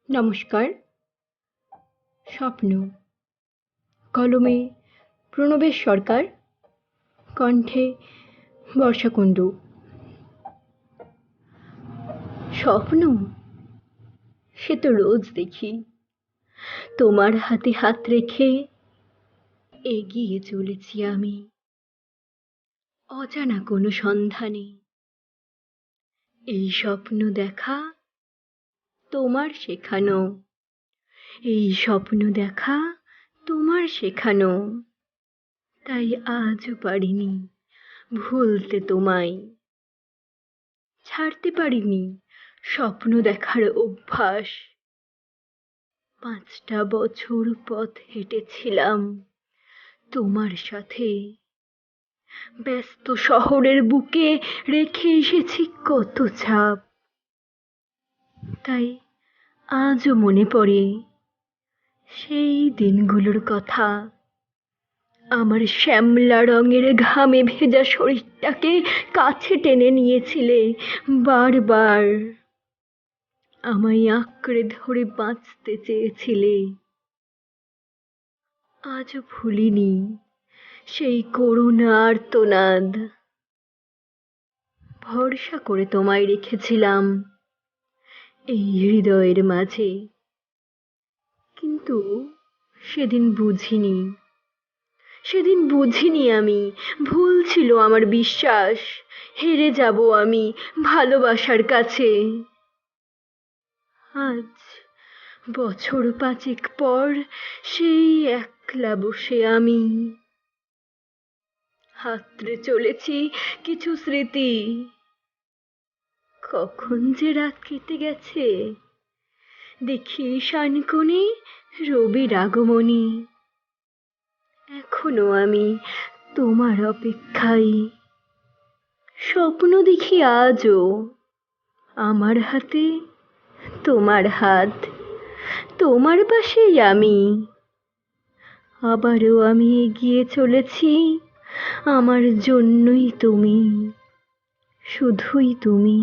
নমস্কার। স্বপ্ন, কলমে প্রণবেশ সরকার, কণ্ঠে বর্ষা কুণ্ডু। স্বপ্ন সে তো রোজ দেখি, তোমার হাতে হাত রেখে এগিয়ে চলেছি আমি অজানা কোনো সন্ধানে। এই স্বপ্ন দেখা তোমার শেখানো, এই স্বপ্ন দেখা তোমার শেখানো, তাই আজও পারিনি ভুলতে তোমায়, ছাড়তে পারিনি স্বপ্ন দেখার অভ্যাস। 5টা বছর পথ হেঁটেছিলাম তোমার সাথে, ব্যস্ত শহরের বুকে রেখে এসেছি কত ছাপ। তাই আজও মনে পড়ে সেই দিনগুলোর কথা, আমার শ্যামলা রঙের ঘামে ভেজা শরীরটাকে কাছে টেনে নিয়েছিলে বারবার, আমায় আঁকড়ে ধরে বাঁচতে চেয়েছিলে। আজও ভুলিনি সেই করুণ আর্তনাদ, ভরসা করে তোমায় রেখেছিলাম এই হৃদয়ের মাঝে। কিন্তু সেদিন বুঝিনি, সেদিন বুঝিনি আমি, ভুল ছিল আমার বিশ্বাস, হেরে যাব আমি ভালোবাসার কাছে। আজ বছর 5 পর সেই একলা বসে আমি হাতড়ে চলেছি কিছু স্মৃতি। কখন যে রাত কেটে গেছে, দেখি ঈশানকোণে রবির আগমনী। এখনো আমি তোমার অপেক্ষায়, স্বপ্ন দেখি আজও আমার হাতে তোমার হাত, তোমার পাশেই আমি। আবারও আমি এগিয়ে চলেছি, আমার জন্যই তুমি, শুধুই তুমি।